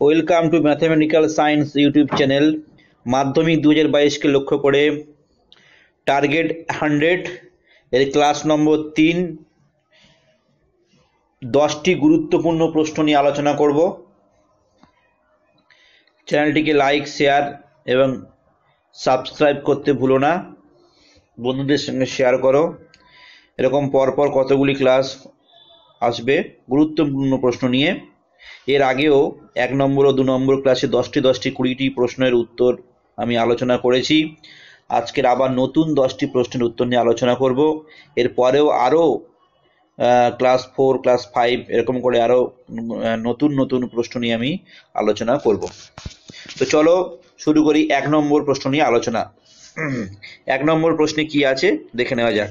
Welcome to mathematical science YouTube channel. মাধ্যমিক 2022কে লক্ষ্য করে টার্গেট 100 এর ক্লাস নম্বর 3 10টি গুরুত্বপূর্ণ প্রশ্ন নিয়ে আলোচনা করব। চ্যানেলটিকে লাইক, শেয়ার এবং সাবস্ক্রাইব করতে ভুলো না। বন্ধুদের সঙ্গে শেয়ার করো। এরকম পরপর কতগুলি ক্লাস আসবে গুরুত্বপূর্ণ প্রশ্ন নিয়ে। এর আগেও 1 নম্বর ও 2 নম্বর ক্লাসে 10টি 20টি প্রশ্নের উত্তর আমি আলোচনা করেছি। আজকের আবার নতুন 10টি প্রশ্নের উত্তর নিয়ে আলোচনা করব। এরপরেও আরও ক্লাস 4, ক্লাস 5 এরকম করে আরও নতুন প্রশ্ন নিয়ে আমি আলোচনা করব। তো চলো শুরু করি 1 নম্বর প্রশ্ন নিয়ে আলোচনা। 1 নম্বর প্রশ্নে কি আছে দেখে নেওয়া যাক।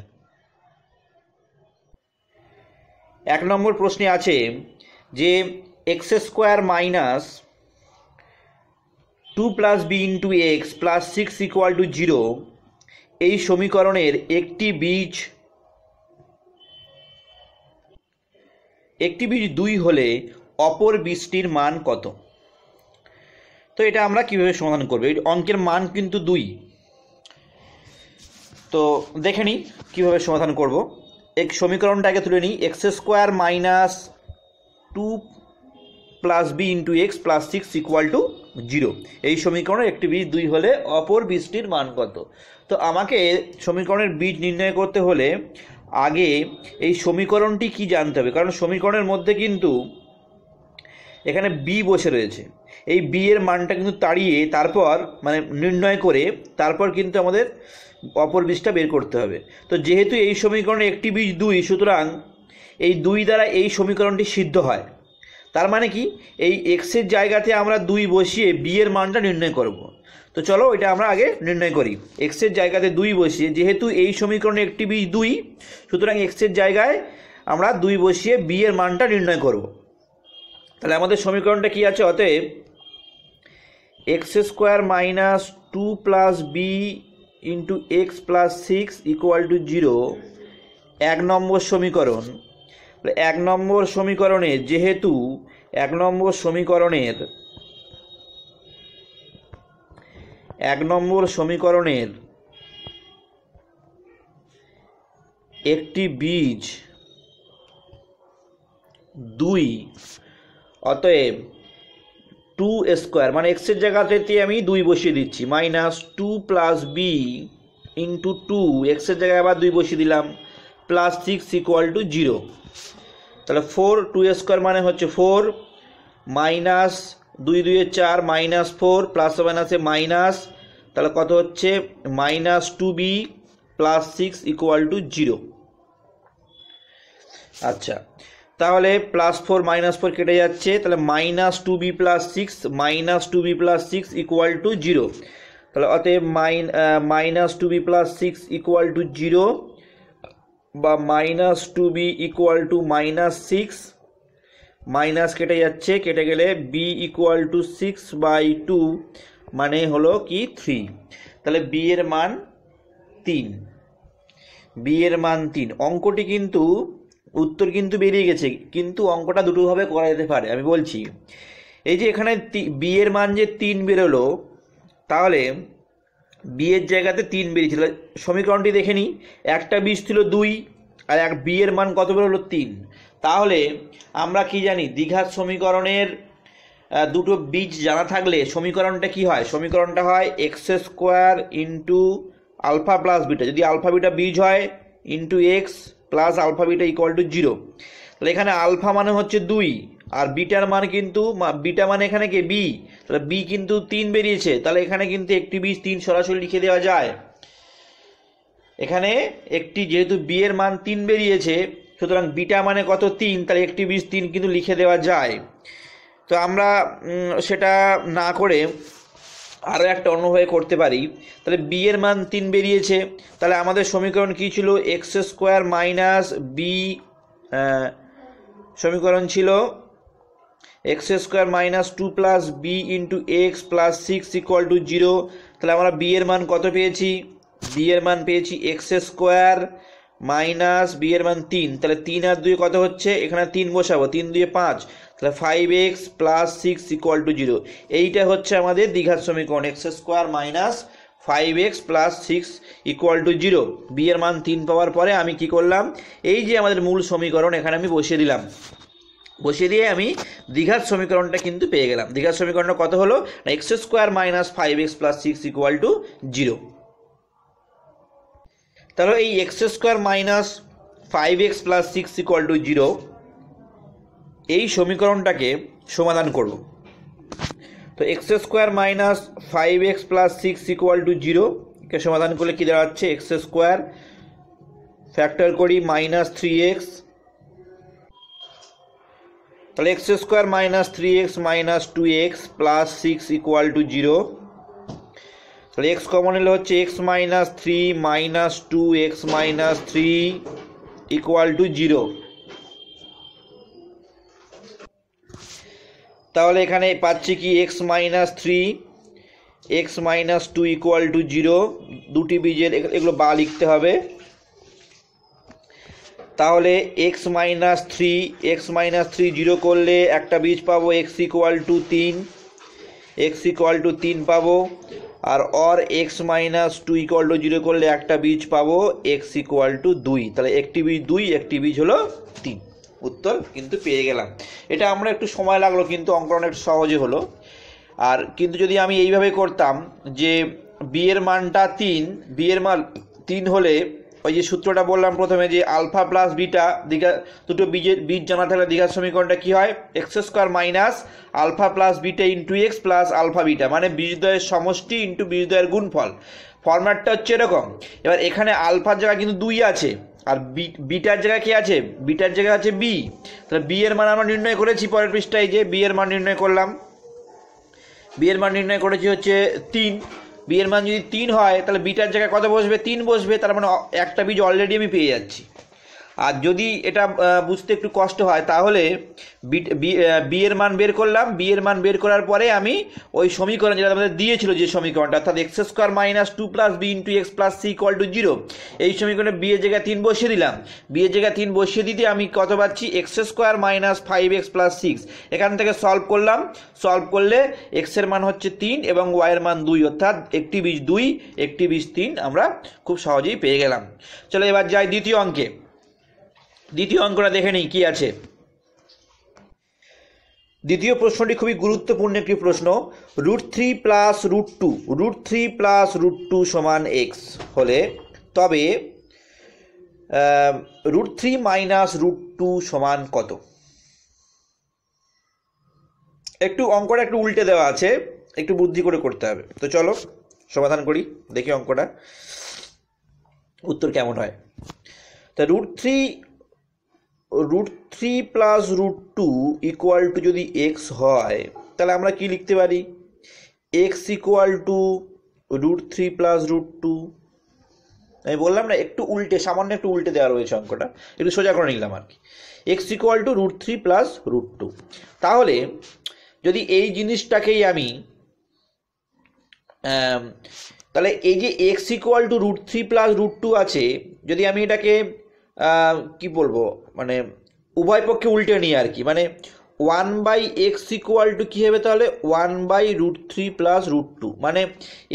1 নম্বর প্রশ্নে আছে যে x² minus 2 plus B into x plus 6 equal to 0 এই সমীকরণের একটি বীজ 2 হলে অপর বীজটির মান কত? তো এটা আমরা কিভাবে সমাধান করব? এই অঙ্কের মান কিন্তু 2। তো দেখে নিই কীভাবে সমাধান করব। এক সমীকরণটাকে তুলে নিই। x² minus 2 plus B into x plus 6 equal to 0 এই সমীকরণের একটি বীজ 2 হলে অপর বীজটির মান কত? তো আমাকে সমীকরণের বীজ নির্ণয় করতে হলে আগে এই সমীকরণটি কি জানতে হবে, কারণ সমীকরণের মধ্যে কিন্তু এখানে বি বসে রয়েছে। এই বি এর মানটা কিন্তু তাড়িয়ে তারপর নির্ণয় করে তারপর কিন্তু আমাদের অপর বীজটা বের করতে হবে। তো যেহেতু এই সমীকরণে একটি বীজ 2, সুতরাং এই 2 দ্বারা এই সমীকরণটি সিদ্ধ হয়। তার মানে কি, এই এক্সের জায়গাতে আমরা 2 বসিয়ে বি এর মানটা নির্ণয় করব। তো চলো এটা আমরা আগে নির্ণয় করি। এক্সের জায়গাতে 2 বসিয়ে, যেহেতু এই সমীকরণে একটি বীজ 2, সুতরাং এক্সের জায়গায় আমরা 2 বসিয়ে বি এর মানটা নির্ণয় করব। তাহলে আমাদের সমীকরণটা কি আছে? অতএব x² minus 2 plus B into x plus 6 equal to 0 1 number সমীকরণ। 1 নম্বর সমীকরণে যেহেতু 1 নম্বর সমীকরণের একটি বীজ 2, অতএব 2² মানে এক্সের জায়গাতে আমি 2 বসিয়ে দিচ্ছি, মাইনাস 2 প্লাস বি ইন্টু 2 এক্সের জায়গায় আবার 2 বসিয়ে দিলাম প্লাস 6 ইকুয়াল টু 0। তাহলে 4 2² মানে হচ্ছে 4 মাইনাস 2 2 4 মাইনাস 4 প্লাস মাইনাসে মাইনাস, তাহলে কত হচ্ছে minus 2b plus 6 equal to 0। আচ্ছা, তাহলে প্লাস 4 মাইনাস 4 কেটে যাচ্ছে, তাহলে minus 2b plus 6 equal to 0। তাহলে অতএব minus 2b plus 6 equal to 0 বা minus 2b equal to minus 6, minus কেটে যাচ্ছে, কেটে গেলে b ইকুয়াল টু 6/2 মানে হলো কি 3। তাহলে b এর মান 3। অঙ্কটি কিন্তু উত্তর কিন্তু বেরিয়ে গেছে, কিন্তু অঙ্কটা দুটোভাবে করা যেতে পারে। আমি বলছি, এই যে এখানে বি এর মান যে 3 বেরোলো, তাহলে বি এর জায়গাতে 3 বেরিয়েছিল। সমীকরণটি দেখে নিই, একটা বীজ ছিল 2 আর এক বি এর মান কত বেরোলো 3। তাহলে আমরা কি জানি, দ্বিঘাত সমীকরণের দুটো বীজ জানা থাকলে সমীকরণটা কি হয়? সমীকরণটা হয় x² into alpha plus beta, যদি আলফা বিটা বীজ হয়, into x plus alpha beta equal to 0। তাহলে এখানে আলফা মানে হচ্ছে 2 আর বিটার মান কিন্তু, বিটা মানে এখানে কি বি, তাহলে বি কিন্তু 3 বেরিয়েছে। তাহলে এখানে কিন্তু একটি বীজ 3 সরাসরি লিখে দেওয়া যায়। এখানে একটি, যেহেতু বি এর মান 3 বেরিয়েছে, সুতরাং বিটা মানে কত 3, তাহলে একটি বীজ 3 কিন্তু লিখে দেওয়া যায়। তো আমরা সেটা না করে আরও একটা অন্যভাবে করতে পারি। তাহলে বি এর মান 3 বেরিয়েছে, তাহলে আমাদের সমীকরণ কী ছিল? x² মাইনাস বি, সমীকরণ ছিল x² minus 2 plus B into x plus 6 equal to 0। তাহলে আমরা বি এর মান কত পেয়েছি? বি এর মান পেয়েছি x² মাইনাস বি এর মান 3, তাহলে 3 আর 2 কত হচ্ছে, এখানে 3 বসাবো, 3 2 5, তাহলে 5x প্লাস 6 ইকুয়াল টু 0। এইটা হচ্ছে আমাদের দ্বিঘাত সমীকরণ, x square minus 5x plus 6 equal to 0। B এর মান 3 পাওয়ার পরে আমি কি করলাম, এই যে আমাদের মূল সমীকরণ এখানে আমি বসিয়ে দিলাম, বসিয়ে দিয়ে আমি দ্বিঘাত সমীকরণটা কিন্তু পেয়ে গেলাম। দ্বিঘাত সমীকরণটা কত হলো না, x square minus 5x plus 6 equal to 0। তাহলে এই x square minus 5x plus 6 equal to 0 এই সমীকরণটাকে সমাধান করব। তো x square minus 5x plus 6 equal to 0 কে সমাধান করলে কি দাঁড়াচ্ছে, এক্স স্কোয়ার ফ্যাক্টর করি মাইনাস 3x, তাহলে x square minus 3x minus 2x plus 6 equal to 0। তাহলে এক্স কমন নিলে হচ্ছে x minus 3 minus 2x minus 3 equal to 0। তাহলে এখানে পাচ্ছি কি x minus 3 x minus 2 equal to 0, দুটি বীজের এগুলো বা লিখতে হবে। তাহলে এক্স মাইনাস 3 0 করলে একটা বীজ পাবো এক্স ইকুয়াল টু 3 পাবো, আর এক্স মাইনাস 2 ইকুয়াল টু 0 করলে একটা বীজ পাবো এক্স ইকুয়াল টু 2, তাহলে একটি বীজ 2, একটি বীজ হলো 3। উত্তর কিন্তু পেয়ে গেলাম। এটা আমরা একটু সময় লাগলো, কিন্তু অঙ্কন একটু সহজে হলো। আর কিন্তু যদি আমি এইভাবে করতাম যে বি এর মানটা 3, বি এর মান 3 হলে ওই যে সূত্রটা বললাম প্রথমে যে আলফা প্লাস বিটা, দুটো বীজ জানা থাকলে দ্বিঘাত সমীকরণটা কি হয়, x square minus alpha plus beta into x plus alpha beta, মানে বীজদ্বয়ের সমষ্টি ইন্টু বীজদ্বয়ের গুণফল। ফরম্যাটটা হচ্ছে এরকম। এবার এখানে আলফার জায়গায় কিন্তু 2 আছে, আর বিটার জায়গায় কি আছে, বিটার জায়গায় আছে বি। তাহলে বি এর মান আমরা নির্ণয় করেছি পরের পৃষ্ঠায়, যে বি এর মান নির্ণয় করলাম, বি এর মান নির্ণয় করেছি হচ্ছে 3। বি এর মান যদি 3 হয় তাহলে বিটার জায়গায় কত বসবে, 3 বসবে, তার মানে একটা বীজ অলরেডি আমি পেয়ে যাচ্ছি। আর যদি এটা বুঝতে একটু কষ্ট হয় তাহলে বি এর মান বের করলাম, বি এর মান বের করার পরে আমি ওই সমীকরণ যেটা আমাদের দিয়েছিল, যে সমীকরণটা অর্থাৎ x square minus 2 plus B into x plus C equal to 0, এই সমীকরণে বি এর জায়গায় 3 বসিয়ে দিলাম। বি এর জায়গায় 3 বসিয়ে দিতে আমি কত পাচ্ছি, x square minus 5x plus 6। এখান থেকে সলভ করলাম, সলভ করলে এক্স এর মান হচ্ছে 3 এবং ওয়াই এর মান 2, অর্থাৎ একটি বীজ 2, একটি বীজ 3 আমরা খুব সহজেই পেয়ে গেলাম। চলো এবার যাই দ্বিতীয় অঙ্কে। দ্বিতীয় অঙ্কটা দেখে নিই কি আছে। দ্বিতীয় প্রশ্নটি খুবই গুরুত্বপূর্ণ একটি প্রশ্ন। √3 প্লাস √2 সমান এক্স হলে তবে √3 মাইনাস √2 সমান কত। একটু অঙ্কটা একটু উল্টে দেওয়া আছে, একটু বুদ্ধি করে করতে হবে। তো চলো সমাধান করি, দেখি অঙ্কটা উত্তর কেমন হয়। তা √3 প্লাস √2 ইকুয়াল টু যদি এক্স হয় তাহলে আমরা কি লিখতে পারি, এক্স ইকুয়াল টু √3 প্লাস √2। আমি বললাম না একটু উল্টে, সামান্য একটু উল্টে দেওয়া রয়েছে অঙ্কটা, একটু সোজা করে নিলাম আর কি। X equal to √3 plus √2। তাহলে যদি এই জিনিসটাকেই আমি তাহলে এই যে এক্স ইকুয়াল টু √3 প্লাস √2 আছে, যদি আমি এটাকে কি বলবো, মানে উভয় পক্ষে উল্টে নিই আর কি, মানে 1/x ইকুয়াল টু কী হবে তাহলে 1/√3 প্লাস √2, মানে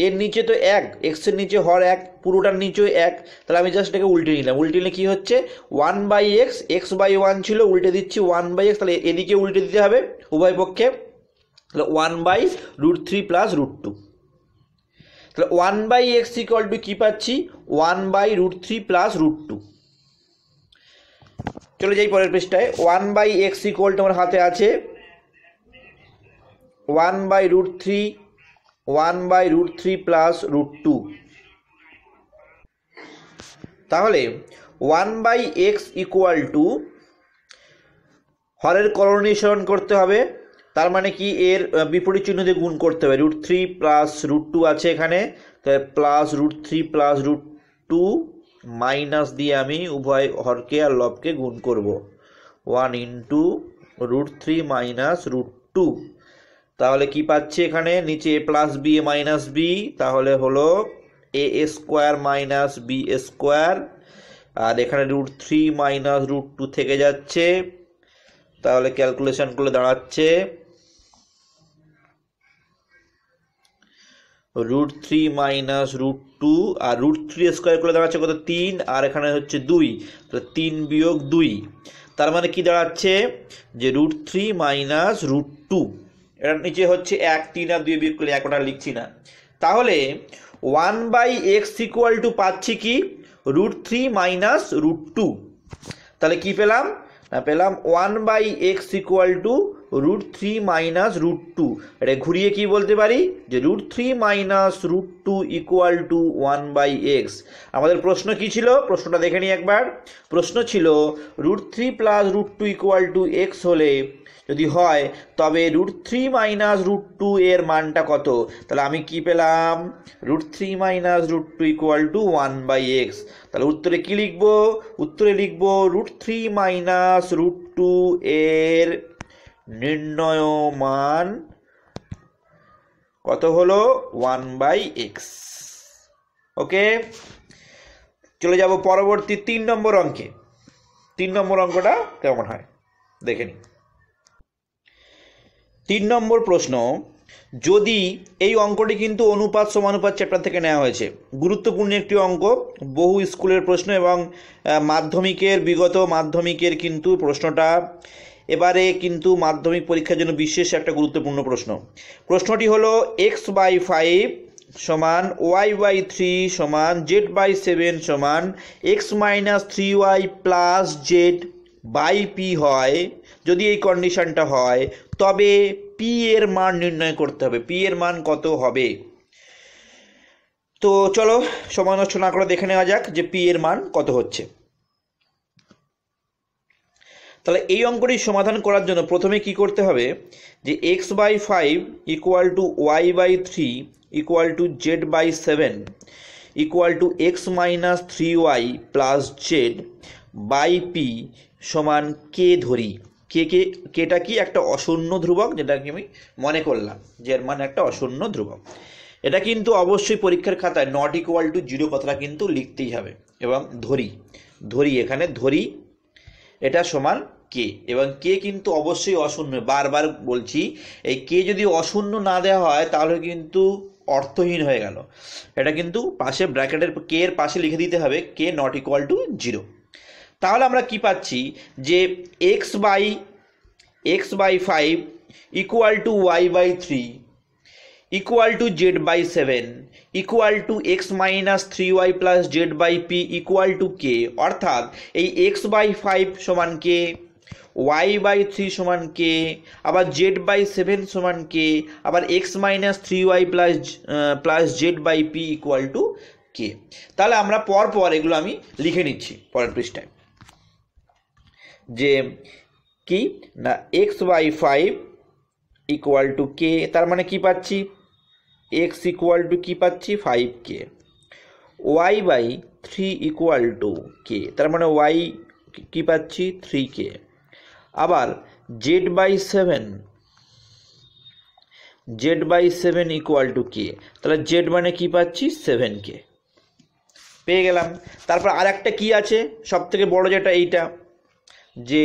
এর নিচে তো 1, এক্সের নিচে হর 1, পুরোটার নিচেও 1, তাহলে আমি জাস্ট এটাকে উল্টে নিলাম। উল্টে নিলে কী হচ্ছে 1/x, x/1 ছিল, উল্টে দিচ্ছি 1/x, তাহলে এদিকে উল্টে দিতে হবে উভয় পক্ষে, তাহলে 1/√3 প্লাস √2। তাহলে 1/x ইকুয়াল টু কী পাচ্ছি 1/√3 প্লাস √2। চলে যাই পরের পৃষ্ঠায়। 1/x ইকুয়াল টু আমার হাতে আছে 1/√3 প্লাস √2। তাহলে 1/x ইকুয়াল টু হরের করণীয় স্মরণ করতে হবে, তার মানে কি এর বিপরীত চিহ্ন দিয়ে গুণ করতে হবে। √3 প্লাস √2 আছে এখানে, তাহলে প্লাস √3 প্লাস √2 মাইনাস দিয়ে আমি উভয় হরকে আর লবকে গুণ করব, 1 ইন্টু √3 মাইনাস √2। তাহলে কি পাচ্ছি এখানে নিচে a plus B A minus B, তাহলে হলো a square minus B square আর এখানে √3 মাইনাস √2 থেকে যাচ্ছে, তাহলে ক্যালকুলেশন করলে দাঁড়াচ্ছে √3 মাইনাস √2 আর √3 স্কোয়ার করলে দাঁড়াচ্ছে কত 3, আর এখানে হচ্ছে 2, তাহলে 3 বিয়োগ 2, তার মানে কি দাঁড়াচ্ছে যে √3 মাইনাস √2, এটার নিচে হচ্ছে 1, 3 আর 2 বিয়োগ করলে 1, ওটা লিখছি না। তাহলে 1/x ইকুয়াল টু পাচ্ছি কি √3 মাইনাস √2, তাহলে কি পেলাম না পেলাম 1/x ইকুয়াল টু √3 মাইনাস √2, এটা ঘুরিয়ে কি বলতে পারি যে √3 মাইনাস √2 ইকুয়াল টু 1/x। আমাদের প্রশ্ন কি ছিল, প্রশ্নটা দেখে নিই একবার। প্রশ্ন ছিল √3 প্লাস √2 ইকুয়াল টু x হলে যদি হয় তবে √3 মাইনাস √2 এর মানটা কত, তাহলে আমি কি পেলাম √3 মাইনাস √2 ইকুয়াল টু 1/x। তাহলে উত্তরে কি লিখবো, উত্তরে লিখবো √3 মাইনাস √2 এর নির্ণয় মান কত হলো 1/x। ওকে, চলে যাব পরবর্তী 3 নম্বর অঙ্কে। 3 নম্বর অঙ্কটা কেমন হয় দেখে নিই। 3 নম্বর প্রশ্ন, যদি এই অঙ্কটি কিন্তু অনুপাত সমানুপাত চ্যাপ্টার থেকে নেওয়া হয়েছে, গুরুত্বপূর্ণ একটি অঙ্ক, বহু স্কুলের প্রশ্ন এবং মাধ্যমিকের বিগত মাধ্যমিকের কিন্তু প্রশ্নটা এবারে কিন্তু মাধ্যমিক পরীক্ষার জন্য বিশেষ একটা গুরুত্বপূর্ণ প্রশ্ন। প্রশ্নটি হলো x/5 সমান y/3 সমান z/7 সমান x - 3y প্লাস z/p হয়। যদি এই কন্ডিশনটা হয় তবে p এর মান নির্ণয় করতে হবে। p এর মান কত হবে, তো চলো সময় নষ্ট না করে দেখে নেওয়া যাক যে p এর মান কত হচ্ছে। তাহলে এই অঙ্কটি সমাধান করার জন্য প্রথমে কি করতে হবে যে x/5 equal to y/3 equal to z/7 equal to x - 3y plus z/p সমান কে ধরি। কেটা কি একটা অশূন্য ধ্রুবক, যেটাকে আমি মনে করলাম যে এর মান একটা অশূন্য ধ্রুবক। এটা কিন্তু অবশ্যই পরীক্ষার খাতায় নট ইকুয়াল টু 0 কথাটা কিন্তু লিখতেই হবে, এবং ধরি এখানে ধরি এটা সমান কে, এবং কে কিন্তু অবশ্যই অশূন্য। বারবার বলছি, এই কে যদি অশূন্য না দেওয়া হয় তাহলে কিন্তু অর্থহীন হয়ে গেল। এটা কিন্তু পাশে ব্র্যাকেটের কে এর পাশে লিখে দিতে হবে কে নট ইকুয়াল টু 0। তাহলে আমরা কি পাচ্ছি যে x/5 equal to y/3 equal to z/7 equal to x - 3y plus z/p equal to K, অর্থাৎ এই x/5 সমান কে, y/3 সমান কে, আবার z/7 সমান কে, আবার x - 3y plus z/p equal to K. তাহলে আমরা পর এগুলো আমি লিখে নিচ্ছি পরের পৃষ্ঠায়, যে কি না x/5 ইকুয়াল টু কে, তার মানে কি পাচ্ছি x ইকুয়াল টু কি পাচ্ছি 5k, y/3 ইকুয়াল টু কে, তার মানে y কি পাচ্ছি 3k, আবার z/7 ইকুয়াল টু কে, তাহলে z মানে কি পাচ্ছি 7k পেয়ে গেলাম। তারপর আর একটা কি আছে সব থেকে বড়, যেটা এইটা, যে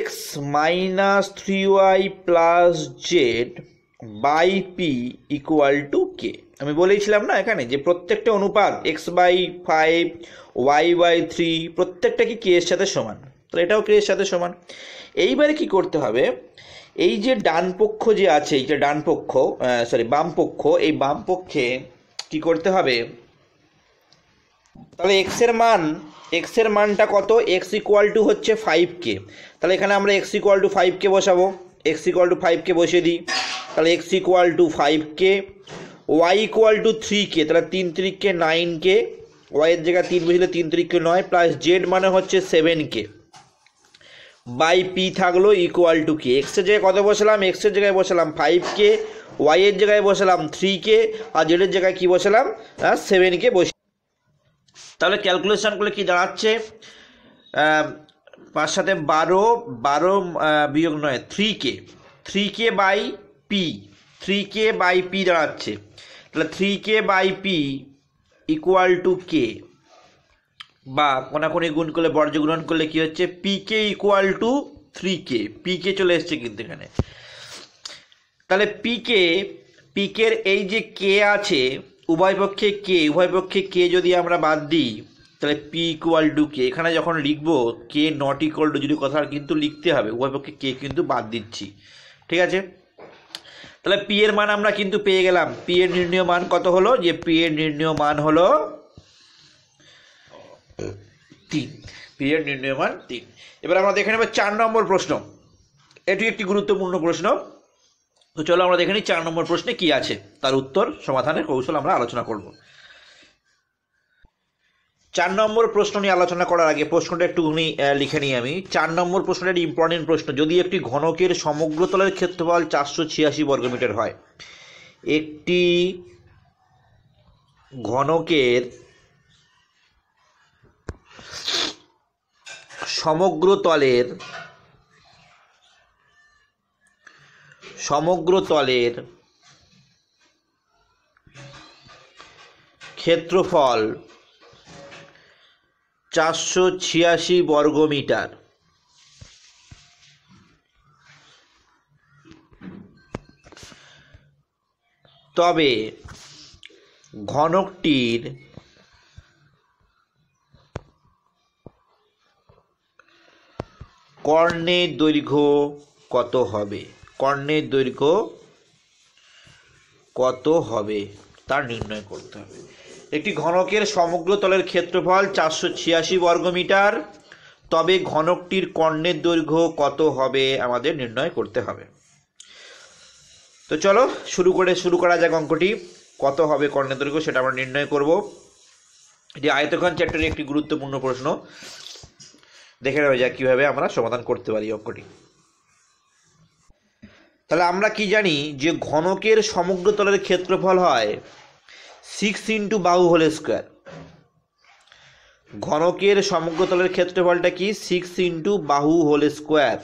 x - 3y plus z/p equal to K. আমি বলেছিলাম না এখানে যে প্রত্যেকটা অনুপাত x/5 y/3 প্রত্যেকটা কি কে এর সাথে সমান, তো এটাও কে এর সাথে সমান। এইবারে কি করতে হবে, এই যে ডান পক্ষ যে আছে, এই যে ডান পক্ষ বাম পক্ষ, এই বাম পক্ষে কি করতে হবে, তাহলে x এর মানটা কত, x ইকুয়াল টু হচ্ছে 5k, তাহলে এখানে আমরা x ইকুয়াল টু 5k বসাবো, x ইকুয়াল টু 5k বসিয়ে দিই, তাহলে x equal to 5k, y equal to 3k, তাহলে 3 3 কে 9k, y এর জায়গায় 3 বসলে 3 3 কে 9, প্লাস z মানে হচ্ছে 7k বাই p থাকলো ইকুয়াল টু কে। x এর জায়গায় কত বসালাম, x এর জায়গায় বসালাম 5k, y এর জায়গায় বসালাম 3k, আর z এর জায়গায় কি বসালাম 7k বসে। তাহলে ক্যালকুলেশন করলে কি দাঁড়াচ্ছে, 5 সাথে 12 বিয়োগ 9 3k বাই p দাঁড়াচ্ছে। তাহলে 3k by p equal to K, বা কোনাকুনি গুণ করলে বর্জ্য গুণন করলে কি হচ্ছে, P K equal to 3K, P K চলে এসছে কিন্তু এখানে। তাহলে পি কের এই যে কে আছে উভয় পক্ষে কে যদি আমরা বাদ দিই তাহলে পি ইকুয়াল টু কে, এখানে যখন লিখবো কে নট ইকুয়াল টু যদি কথা কিন্তু লিখতে হবে, উভয় পক্ষে কে কিন্তু বাদ দিচ্ছি, ঠিক আছে। তাহলে পি এর মান আমরা কিন্তু পেয়ে গেলাম। পি এর নির্ণয় মান কত হলো, যে পি এর নির্ণয় মান হলো 3, পি এর নির্ণয় মান 3। এবার আমরা দেখে নেব 4 নম্বর প্রশ্ন, এটি একটি গুরুত্বপূর্ণ প্রশ্ন। তো চলো আমরা দেখে নিই 4 নম্বর প্রশ্নে কি আছে, তার উত্তর সমাধানের কৌশল আমরা আলোচনা করব। 4 নম্বর প্রশ্ন নিয়ে আলোচনা করার আগে প্রশ্নটা একটুখানি লিখে নিই আমি। 4 নম্বর প্রশ্নটা একটি ইম্পর্টেন্ট প্রশ্ন। যদি একটি ঘনকের সমগ্র তলের ক্ষেত্রফল 486 বর্গমিটার হয়, একটি ঘনকের সমগ্র তলের ক্ষেত্রফল 486 বর্গমিটার, তবে ঘনকটির কর্ণের দৈর্ঘ্য কত হবে, তার নির্ণয় করতে হবে। একটি ঘনকের সমগ্র তলের ক্ষেত্রফল 486 বর্গমিটার, তবে ঘনকটির কর্ণের দৈর্ঘ্য কত হবে আমাদের নির্ণয় করতে হবে। তো চলো শুরু করা যাক অঙ্কটি। কত হবে কর্ণের দৈর্ঘ্য সেটা আমরা নির্ণয় করব। এটি আয়তঘন চ্যাপ্টারের একটি গুরুত্বপূর্ণ প্রশ্ন, দেখে নেওয়া যাক কীভাবে আমরা সমাধান করতে পারি অঙ্কটি। তাহলে আমরা কি জানি যে ঘনকের সমগ্র তলের ক্ষেত্রফল হয় 6 ইন্টু বাহু হোল স্কোয়ার। ঘনকের সমগ্র তলের ক্ষেত্রফলটা কি 6 ইন্টু বাহু হোল স্কোয়ার।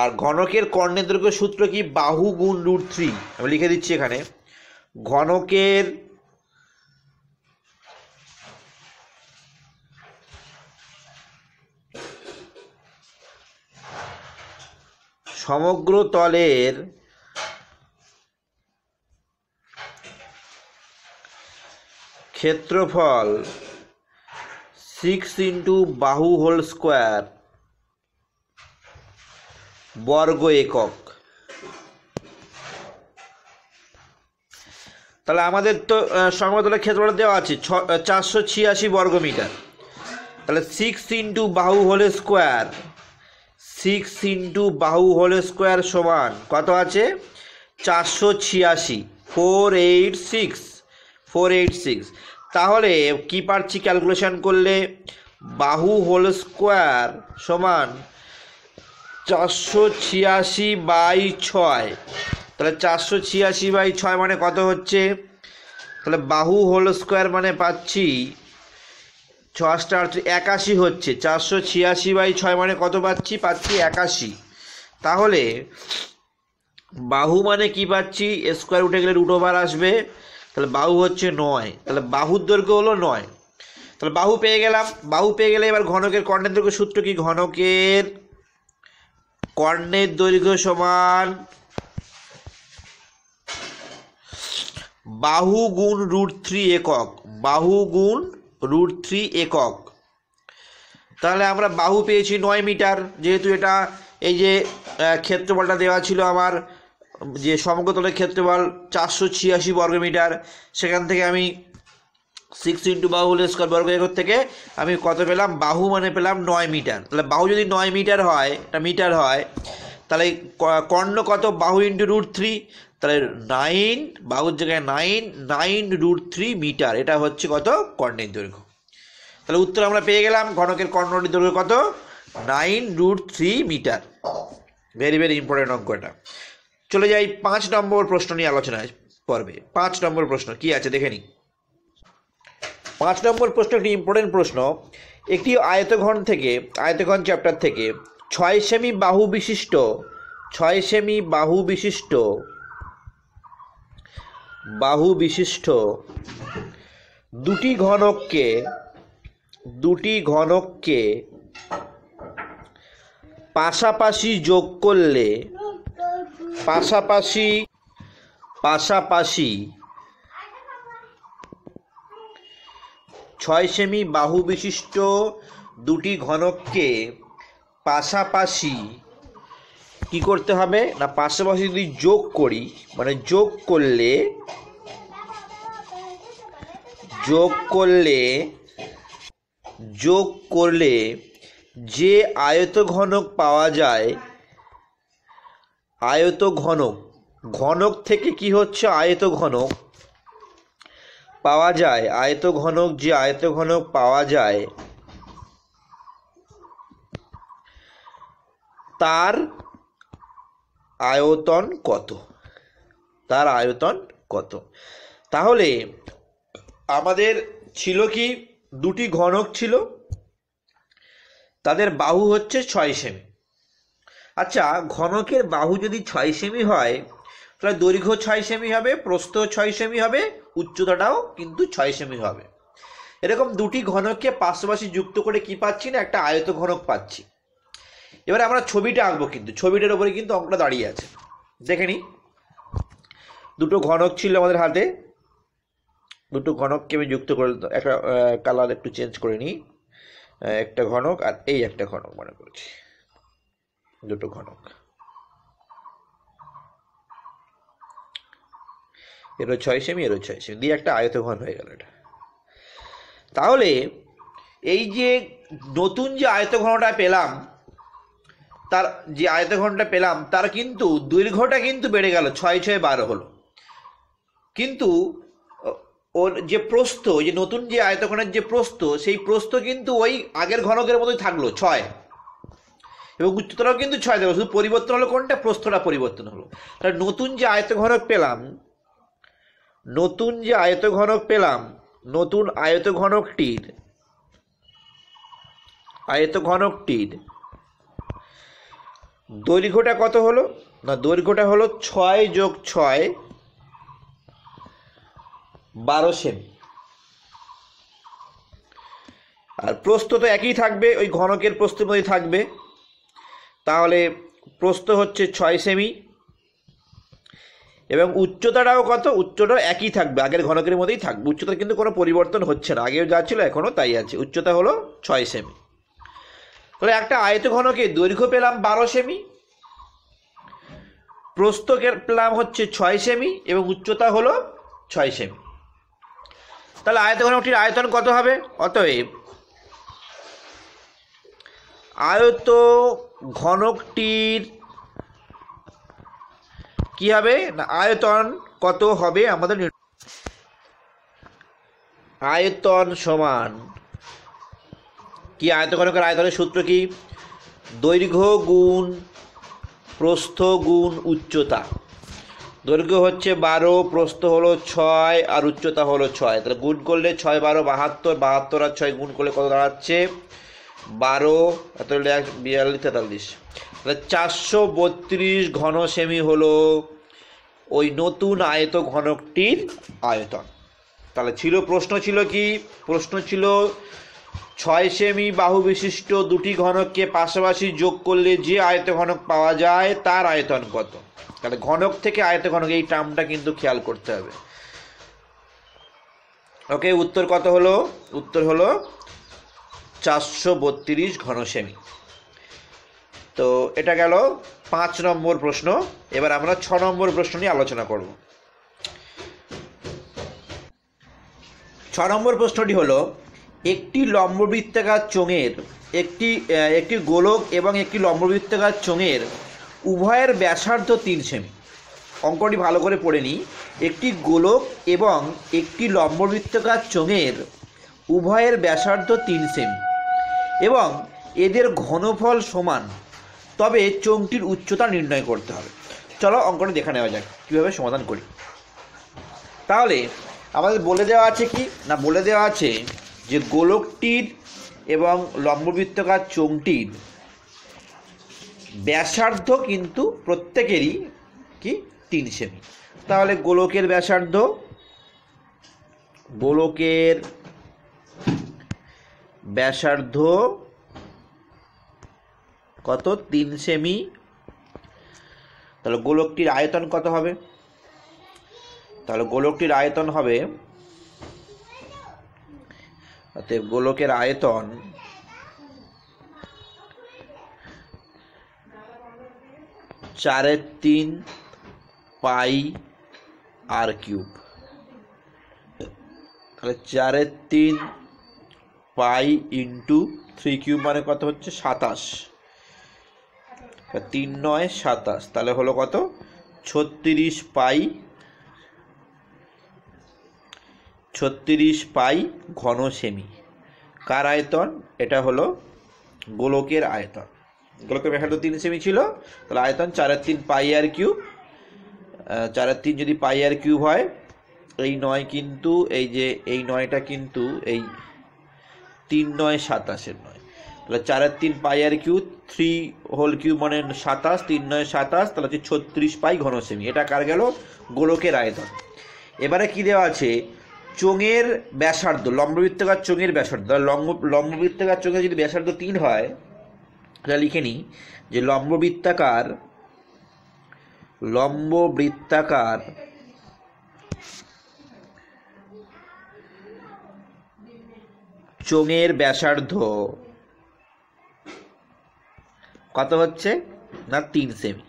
আর ঘনকের কর্ণের দৈর্ঘ্য সূত্র কি, বাহু গুণ √3। আমি লিখে দিচ্ছি এখানে, ঘনকের সমগ্র তলের ক্ষেত্রফল 6 ইন্টু বাহু হোল স্কোয়ার বর্গ একক। তাহলে আমাদের তো সমগ্র ক্ষেত্রফল দেওয়া আছে 486 বর্গমিটার। তাহলে 6 ইন্টু বাহু হোল স্কোয়ার, 6 ইন্টু বাহু হোল স্কোয়ার সমান কত আছে, 486, 486। তাহলে কি পারছি ক্যালকুলেশন করলে, বাহু হোল স্কোয়ার সমান 486/6। তাহলে 486/6 মানে কত হচ্ছে, তাহলে বাহু হোল স্কোয়ার মানে পাচ্ছি 81 হচ্ছে। 486/6 মানে কত পাচ্ছি 81। তাহলে বাহু মানে কি পাচ্ছি, স্কোয়ার উঠে গেলে √ওভার আসবে, তাহলে বাহু হচ্ছে 9। তাহলে বাহুর দৈর্ঘ্য হলো 9। তাহলে বাহু পেয়ে গেলে এবার ঘনকের কর্ণের দৈর্ঘ্য সূত্র কি, ঘনকের কর্ণের দৈর্ঘ্য সমান বাহু গুণ √3 একক, একক। তাহলে আমরা বাহু পেয়েছি 9 মিটার, যেহেতু এটা এই যে ক্ষেত্রফলটা দেওয়া ছিল আমার, যে সমগ্র তলের ক্ষেত্রফল 486 বর্গমিটার, সেখান থেকে আমি 6 ইন্টু বাহু হোল স্কোয়ার বর্গ একক থেকে আমি কত পেলাম, বাহু মানে পেলাম 9 মিটার। তাহলে বাহু যদি 9 মিটার হয়, এটা মিটার হয়, তাহলে কর্ণ কত, বাহু ইন্টু √3, তাহলে 9, বাহুর জায়গায় 9 √3 মিটার। এটা হচ্ছে কত, কর্ণের দৈর্ঘ্য। তাহলে উত্তর আমরা পেয়ে গেলাম, ঘনকের কর্ণের দৈর্ঘ্য কত, 9 √3 মিটার। ভেরি ভেরি ইম্পর্টেন্ট অঙ্ক এটা। চলে যাই 5 নম্বর প্রশ্ন নিয়ে আলোচনায় পর্বে। 5 নম্বর প্রশ্ন কি আছে দেখে নিই। 5 নম্বর প্রশ্ন একটি ইম্পর্টেন্ট প্রশ্ন। একটি আয়তঘন চ্যাপ্টার থেকে 6 সেমি বাহু বিশিষ্ট বাহু বিশিষ্ট দুটি ঘনককে পাশাপাশি যোগ করলে পাশাপাশি 6 সেমি বাহু বিশিষ্ট দুটি ঘনককে পাশাপাশি কি করতে হবে না, পাশাপাশি যদি যোগ করি, মানে যোগ করলে যে আয়তঘনক পাওয়া যায়, ঘনক থেকে কি হচ্ছে আয়তঘনক পাওয়া যায়, যে আয়তঘনক পাওয়া যায় তার আয়তন কত। তাহলে আমাদের ছিল কি, দুটি ঘনক ছিল, তাদের বাহু হচ্ছে 6 সেমি। আচ্ছা, ঘনকের বাহু যদি 6 সেমি হয় তাহলে দৈর্ঘ্য 6 সেমি হবে, প্রস্থ 6 সেমি হবে, উচ্চতাটাও কিন্তু 6 সেমি হবে। এরকম দুটি ঘনককে পাশাপাশি যুক্ত করে কি পাচ্ছি না, একটা আয়তঘনক পাচ্ছি। এবারে আমরা ছবিটা আঁকবো, কিন্তু ছবিটার উপরে কিন্তু অঙ্কটা দাঁড়িয়ে আছে। দেখে নিই, দুটো ঘনক ছিল আমাদের হাতে, দুটো ঘনককে আমি যুক্ত করে, একটা কালার একটু চেঞ্জ করে নিই, একটা ঘনক আর এই একটা ঘনক মনে করছি, দুটো ঘনক, এরও 6 সেমি, এরও 6 সেমি দিয়ে একটা আয়তঘন হয়ে গেল এটা। তাহলে এই যে নতুন যে আয়তঘনটা পেলাম, তার কিন্তু দৈর্ঘ্যটা কিন্তু বেড়ে গেল, 6 6 12 হলো, কিন্তু ওর যে প্রস্থ, যে নতুন যে আয়তঘনের যে প্রস্থ, সেই প্রস্থ কিন্তু ওই আগের ঘনকের মতোই থাকলো 6, এবং উচ্চতাটাও কিন্তু 6 দেবো, শুধু পরিবর্তন হলো কোনটা, প্রস্থটা পরিবর্তন হলো। তাহলে নতুন যে আয়তঘনক পেলাম, নতুন আয়তঘনকটির দৈর্ঘ্যটা কত হলো না, দৈর্ঘ্যটা হলো 6 যোগ 6 12 সেমি, আর প্রস্থ তো একই থাকবে, ওই ঘনকের প্রস্থের মধ্যে থাকবে। তাহলে প্রস্থ হচ্ছে 6 সেমি, এবং উচ্চতাটাও কত, উচ্চতাও একই থাকবে, আগের ঘনকের মধ্যেই থাকবে, উচ্চতা কিন্তু কোনো পরিবর্তন হচ্ছে না, আগেও যা ছিল এখনও তাই আছে, উচ্চতা হলো 6 সেমি। তাহলে একটা আয়তঘনকের দৈর্ঘ্য পেলাম 12 সেমি, প্রস্থ পেলাম হচ্ছে 6 সেমি, এবং উচ্চতা হলো 6 সেমি। তাহলে আয়তঘনকটির আয়তন কত হবে? অতএব আয়তঘনকটির কি হবে না, আয়তন কত হবে আমাদের, আয়তন সমান কি, আয়তঘনকের আয়তনের সূত্র কি, দৈর্ঘ্য গুণ প্রস্থ গুণ উচ্চতা। দৈর্ঘ্য হচ্ছে 12, প্রস্থ হলো 6, আর উচ্চতা হলো 6। তাহলে গুণ করলে 6 12 72, 72 আর 6 গুণ করলে কত দাঁড়াচ্ছে 12, 42 43। তাহলে 432 ঘন সেমি হলো ওই নতুন আয়তঘনকটির আয়তন। তাহলে প্রশ্ন ছিল কি, প্রশ্ন ছিল 6 সেমি বাহু বিশিষ্ট দুটি ঘনককে পাশাপাশি যোগ করলে যে আয়তঘনক পাওয়া যায় তার আয়তন কত। তাহলে ঘনক থেকে আয়তঘনক, এই টার্মটা কিন্তু খেয়াল করতে হবে। ওকে, উত্তর কত হলো? উত্তর হলো 432 ঘন সেমি। তো এটা গেল 5 নম্বর প্রশ্ন। এবার আমরা 6 নম্বর প্রশ্ন নিয়ে আলোচনা করব। 6 নম্বর প্রশ্নটি হলো, একটি লম্ববৃত্তাকার চোঙের একটি গোলক এবং একটি লম্ববৃত্তাকার চোঙের উভয়ের ব্যাসার্ধ 3 সেমি। অঙ্কটি ভালো করে পড়ে নিই। একটি গোলক এবং একটি লম্ববৃত্তাকার চোঙের উভয়ের ব্যাসার্ধ 3 সেমি এবং এদের ঘনফল সমান, তবে চোঙটির উচ্চতা নির্ণয় করতে হবে। চলো অঙ্কটি দেখে নেওয়া যাক কীভাবে সমাধান করি। তাহলে আমাদের বলে দেওয়া আছে কি না, বলে দেওয়া আছে যে গোলকটির এবং লম্ববৃত্তাকার চোঙটির ব্যাসার্ধ কিন্তু প্রত্যেকেরই কি 3 সেমি। তাহলে গোলকের ব্যাসার্ধ কত 3 সেমি। তাহলে গোলকটির আয়তন কত হবে? তাহলে গোলকটির আয়তন হবে, অতএব গোলকের আয়তন 4/3 পাই আর কিউব। তাহলে 4/3 পাই ইন্টু 3 কিউব মানে কত হচ্ছে 27। 3 9 27, তাহলে হলো কত 36 পাই ঘন সেমি। কার আয়তন? এটা হলো গোলকের আয়তন। গোলকের ব্যাসার্ধ 3 সেমি ছিল, তাহলে আয়তন 4/3 পাই আর কিউব। 4/3 যদি পাই আর কিউব হয়, এই 9 কিন্তু এই 9টা কিন্তু এই 3 9 27 9, তাহলে 4/3 পাই আর কিউব 3 হোল কিউব মানে 27, 3 9 27, তাহলে হচ্ছে 36 পাই ঘন সেমি। এটা কার গেল? গোলকের আয়তন। এবারে কি দেওয়া আছে? চোঙের ব্যাসার্ধ, লম্ববৃত্তাকার চোঙের ব্যাসার্ধ। লম্ববৃত্তাকার চোঙের যদি ব্যাসার্ধ 3 হয়, এটা লিখে নিই যে লম্ববৃত্তাকার চোঙের ব্যাসার্ধ কত হচ্ছে না 3 সেমি।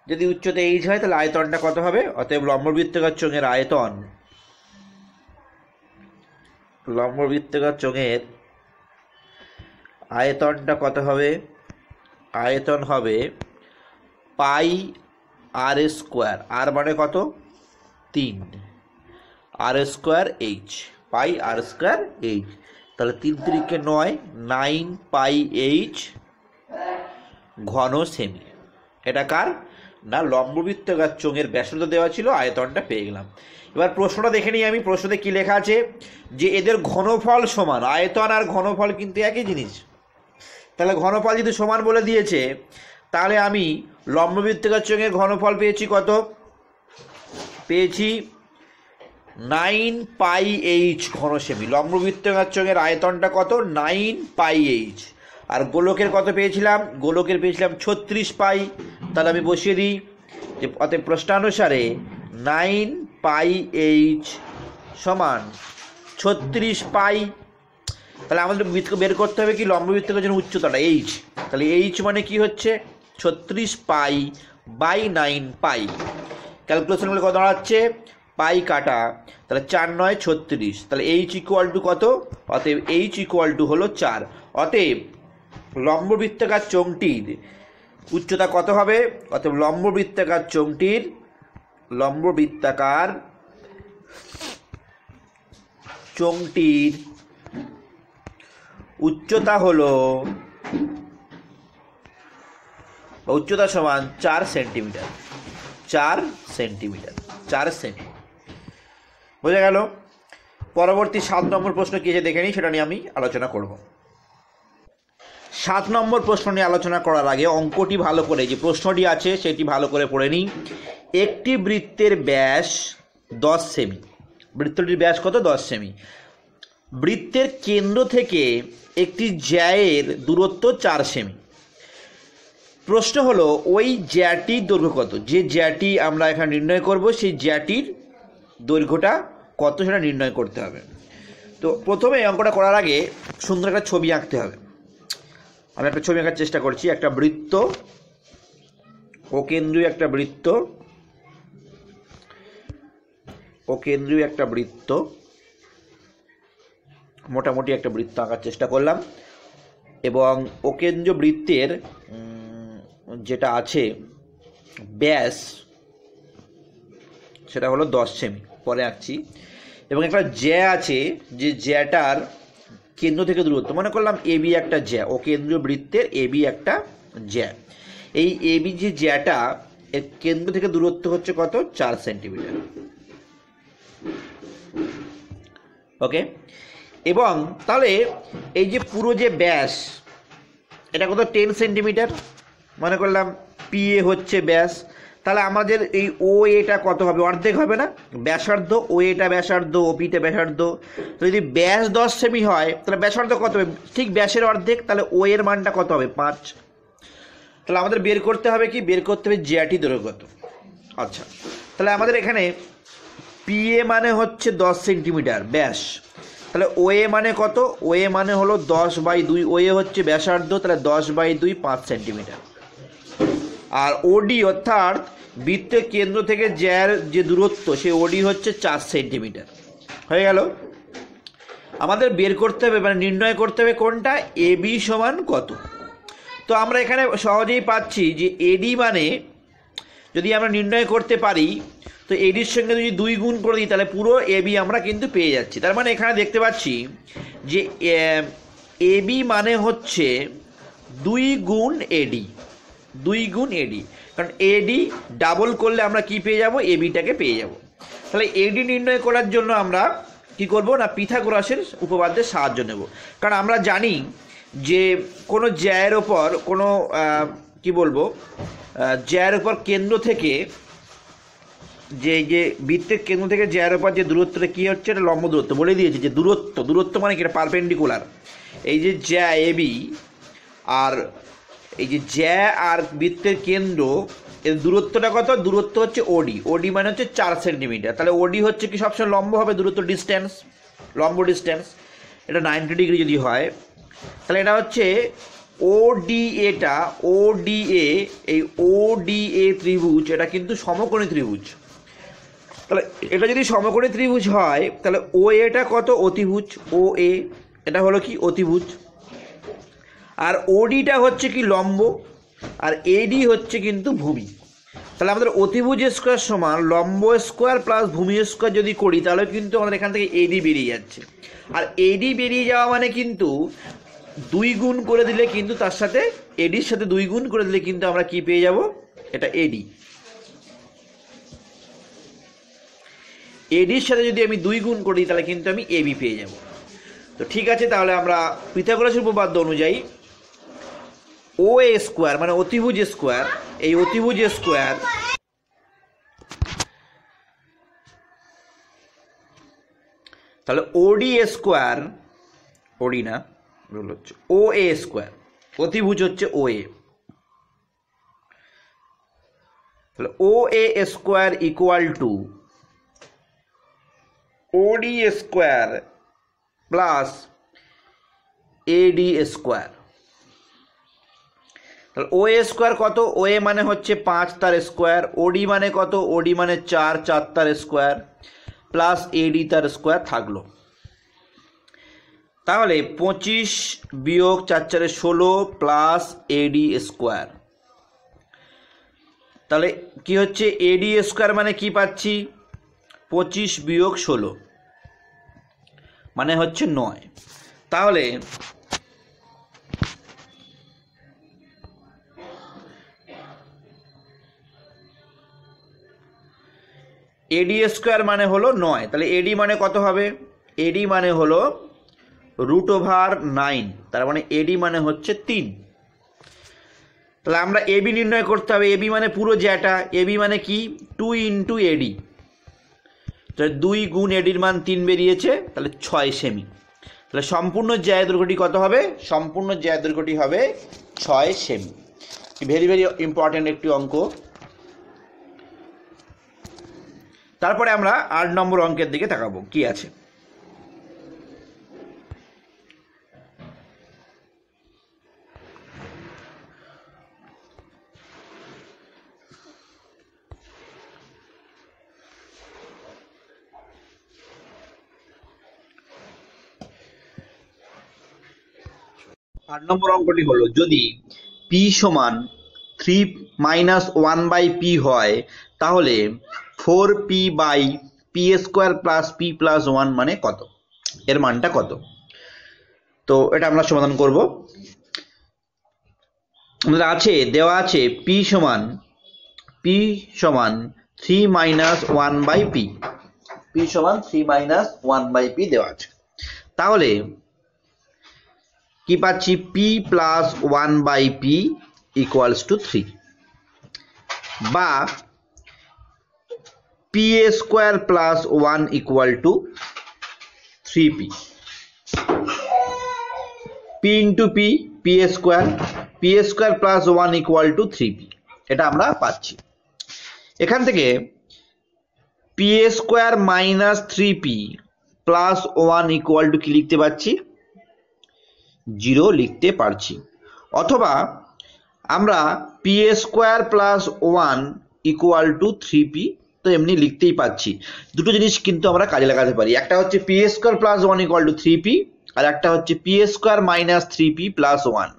যদি উচ্চতা h হয় তাহলে আয়তনটা কত হবে? অতএব লম্ববৃত্তাকার চোঙের আয়তনটা কত হবে? আয়তন হবে পাই আর স্কোয়ার। আর মানে কত? 3 আর স্কোয়ার এইচ, পাই আর স্কোয়ার এইচ। তাহলে 3 3 9, 9 পাই এইচ ঘন সেমি। এটা কার? না লম্ববৃত্তাকার চোঙের ব্যাসার্ধ দেওয়া ছিল, আয়তনটা পেয়ে গেলাম। এবার প্রশ্নটা দেখে নিই আমি। প্রশ্নতে কি লেখা আছে? যে এদের ঘনফল সমান। আয়তন আর ঘনফল কিন্তু একই জিনিস। তাহলে ঘনফল যদি সমান বলে দিয়েছে, তাহলে আমি লম্ববৃত্তাকার চোঙের ঘনফল পেয়েছি কত? পেয়েছি 9 পাই এইচ ঘন সেমি। লম্ববৃত্তাকার চোঙের আয়তনটা কত? 9 পাই এইচ। আর গোলকের কত পেয়েছিলাম? গোলকের পেয়েছিলাম 36 পাই। তাহলে আমি বসিয়ে দিই যে অতএব প্রশ্নানুসারে 9 পাই এইচ সমান 36 পাই। তাহলে আমাদের বের করতে হবে কি? লম্ববৃত্তাকার জন্য উচ্চতাটা এইচ। তাহলে এইচ মানে কি হচ্ছে? 36 পাই বাই 9 পাই। ক্যালকুলেশন করলে কত দাঁড়াচ্ছে? পাই কাটা, তাহলে 4 9 36, তাহলে এইচ ইকুয়াল টু কত? অতএব এইচ ইকুয়াল টু হলো 4। অতএব লম্ববৃত্তাকার চোঙটির উচ্চতা কত হবে? অতএব লম্ববৃত্তাকার চোঙটির উচ্চতা হলো উচ্চতা সমান 4 সেন্টিমিটার। 4 সেমি। বোঝা গেল? পরবর্তী 7 নম্বর প্রশ্ন কি আছে দেখে নিই, সেটা নিয়ে আমি আলোচনা করব। 7 নম্বর প্রশ্ন নিয়ে আলোচনা করার আগে অঙ্কটি ভালো করে, যে প্রশ্নটি আছে সেটি ভালো করে পড়ে নিই। একটি বৃত্তের ব্যাস 10 সেমি। বৃত্তটির ব্যাস কত? 10 সেমি। বৃত্তের কেন্দ্র থেকে একটি জ্যায়ের দূরত্ব 4 সেমি। প্রশ্ন হলো ওই জ্যাটির দৈর্ঘ্য কত? যে জ্যাটি আমরা এখানে নির্ণয় করব, সেই জ্যাটির দৈর্ঘ্যটা কত সেটা নির্ণয় করতে হবে। তো প্রথমে অঙ্কটা করার আগে সুন্দর একটা ছবি আঁকতে হবে। আমি একটা ছবি আঁকার চেষ্টা করছি। একটা বৃত্ত, অকেন্দ্রীয় একটা বৃত্ত, মোটামুটি একটা বৃত্ত আঁকার চেষ্টা করলাম। এবং অকেন্দ্রীয় বৃত্তের যেটা আছে ব্যাস, সেটা হলো 10 সেমি। পরে আঁকছি। এবং একটা জ্যা আছে, যে জ্যাটার কেন্দ্র থেকে দূরত্ব, মনে করলাম এবি একটা জ্যা, ও কেন্দ্রীয় বৃত্তের এবি একটা জ্যা। এই এবি যে জ্যাটা, এর কেন্দ্র থেকে দূরত্ব হচ্ছে কত? 4 সেন্টিমিটার। ওকে। এবং তাহলে এই যে পুরো যে ব্যাস, এটা কত? 10 সেন্টিমিটার। মনে করলাম পি এ হচ্ছে ব্যাস, তাহলে আমাদের এই ও এটা কত হবে, অর্ধেক হবে না? ব্যাসার্ধ, ও এটা ব্যাসার্ধ, ওপিটা ব্যাসার্ধ, তো যদি ব্যাস 10 সেমি হয় তাহলে ব্যাসার্ধ কত হবে? ঠিক ব্যাসের অর্ধেক, তাহলে ও এর মানটা কত হবে? 5। তাহলে আমাদের বের করতে হবে কি? বের করতে হবে জ্যাটি দৈর্ঘ্য কত। আচ্ছা, তাহলে আমাদের এখানে পি এ মানে হচ্ছে 10 সেন্টিমিটার ব্যাস, তাহলে ও এ মানে কত? ও এ মানে হলো 10/2, ও এ হচ্ছে ব্যাসার্ধ, তাহলে 10/2 5 সেন্টিমিটার। আর ওডি অর্থাৎ বৃত্তের কেন্দ্র থেকে জ্যার যে দূরত্ব, সেই ওডি হচ্ছে 4 সেন্টিমিটার। হয়ে গেল। আমাদের বের করতে হবে, মানে নির্ণয় করতে হবে কোনটা? এবি সমান কত। তো আমরা এখানে সহজেই পাচ্ছি যে এডি মানে যদি আমরা নির্ণয় করতে পারি, তো এডির সঙ্গে যদি 2 গুণ করে দিই তাহলে পুরো এবি আমরা কিন্তু পেয়ে যাচ্ছি। তার মানে এখানে দেখতে পাচ্ছি যে এবি মানে হচ্ছে 2 গুণ এডি, 2 গুণ এডি, কারণ এডি ডাবল করলে আমরা কি পেয়ে যাব? এবিটাকে পেয়ে যাব। তাহলে এডি নির্ণয় করার জন্য আমরা কি করব না, পিথাগোরাসের উপপাদ্যের সাহায্য নেব। কারণ আমরা জানি যে কোনো জ্যায়ের ওপর কোনো কি বলবো, জ্যায়ের ওপর কেন্দ্র থেকে যে বৃত্তের কেন্দ্র থেকে জ্যায়ের ওপর যে দূরত্বটা কী হচ্ছে, এটা লম্ব দূরত্ব বলে দিয়েছি। যে দূরত্ব মানে কি? এটা পারপেন্ডিকুলার। এই যে জ্যা এবি আর এই যে জ্যা আর বৃত্তের কেন্দ্র, এর দূরত্বটা কত? দূরত্ব হচ্ছে ওডি। ওডি মানে হচ্ছে 4 সেন্টিমিটার। তাহলে ওডি হচ্ছে কি সবসময় লম্ব হবে, দূরত্ব ডিস্টেন্স, লম্ব ডিস্টেন্স। এটা 90 ডিগ্রি যদি হয় তাহলে এটা হচ্ছে ওডিএটা, ওডিএ, এই ওডিএ ত্রিভুজ এটা কিন্তু সমকোণী ত্রিভুজ। তাহলে এটা যদি সমকোণী ত্রিভুজ হয় তাহলে ও এটা কত? অতিভুজ। ও এ এটা হলো কি? অতিভুজ। আর ওডিটা হচ্ছে কি? লম্ব। আর এডি হচ্ছে কিন্তু ভূমি। তাহলে আমাদের অতিভুজ স্কোয়ার সমান লম্ব স্কোয়ার প্লাস ভূমি স্কোয়ার যদি করি তাহলে কিন্তু আমাদের এখান থেকে এডি বেরিয়ে যাচ্ছে। আর এডি বেরিয়ে যাওয়া মানে কিন্তু 2 গুণ করে দিলে কিন্তু তার সাথে এডির সাথে 2 গুণ করে দিলে কিন্তু আমরা কি পেয়ে যাব? এটা এডি। এডির সাথে যদি আমি 2 গুণ করি তাহলে কিন্তু আমি এবি পেয়ে যাব। তো ঠিক আছে, তাহলে আমরা পিথাগোরাসের উপপাদ্য অনুযায়ী ও এ স্কোয়ার মানে অতিভুজ স্কোয়ার, এই অতিভুজ স্কোয়ার তাহলে ওডি স্কোয়ার, ওডি না ভুল হচ্ছে, ও এ স্কোয়ার, অতিভুজ হচ্ছে ও এ, তাহলে O A square equal to OD square plus AD square. তাহলে ও এ স্কোয়ার কত? ও এ মানে হচ্ছে 5 তার স্কোয়ার, ওডি মানে কত? ওডি মানে 4 তার স্কোয়ার, প্লাস এডি তার স্কোয়ার থাকলো। তাহলে 25 বিয়োগ 4 4 16 প্লাস এডি স্কোয়ার। তাহলে কি হচ্ছে? এডি স্কোয়ার মানে কি পাচ্ছি? 25 বিয়োগ 16 মানে হচ্ছে 9। তাহলে এডি স্কোয়ার মানে হলো 9। তাহলে এডি মানে কত হবে? এডি মানে হলো √9। তার মানে এডি মানে হচ্ছে 3। তাহলে আমরা এবি নির্ণয় করতে হবে। এবি মানে পুরো জ্যাটা, এবি মানে কি? 2 ইন্টু এডি। তাহলে 2 গুণ এডির মান 3 বেরিয়েছে, তাহলে 6 সেমি। তাহলে সম্পূর্ণ জ্যায় দৈর্ঘ্যটি কত হবে? সম্পূর্ণ জ্যায় দৈর্ঘ্যটি হবে 6 সেমি। ভেরি ভেরি ইম্পর্টেন্ট একটি অঙ্ক। তারপরে আমরা 8 নম্বর অঙ্কের দিকে তাকাবো, কি আছে। আট নম্বর অঙ্কটি হলো, যদি পি সমান 3 - 1/p হয় তাহলে 4p/p² প্লাস p প্লাস 1 মানে কত? এর মানটা কত? তো এটা আমরা সমাধান করব। আমাদের আছে, দেওয়া আছে p সমান 3 - 1/p, p সমান 3 - 1/p দেওয়া আছে। তাহলে কি পাচ্ছি? p plus 1/p equals to 3, বা P A square plus 1 equal to 3p, p into P, P A square plus 1 equal to 3p, এটা আমরা পাচ্ছি। এখান থেকে P A square minus 3p plus 1 equal to কি লিখতে পারছি? 0 লিখতে পারছি। অথবা আমরা P A square plus 1 equal to 3p তো এমনি লিখতেই পাচ্ছি। দুটো জিনিস কিন্তু আমরা কাজে লাগাতে পারি, একটা হচ্ছে P A square plus 1 equal to 3p, আর একটা হচ্ছে P A square minus 3p plus 1।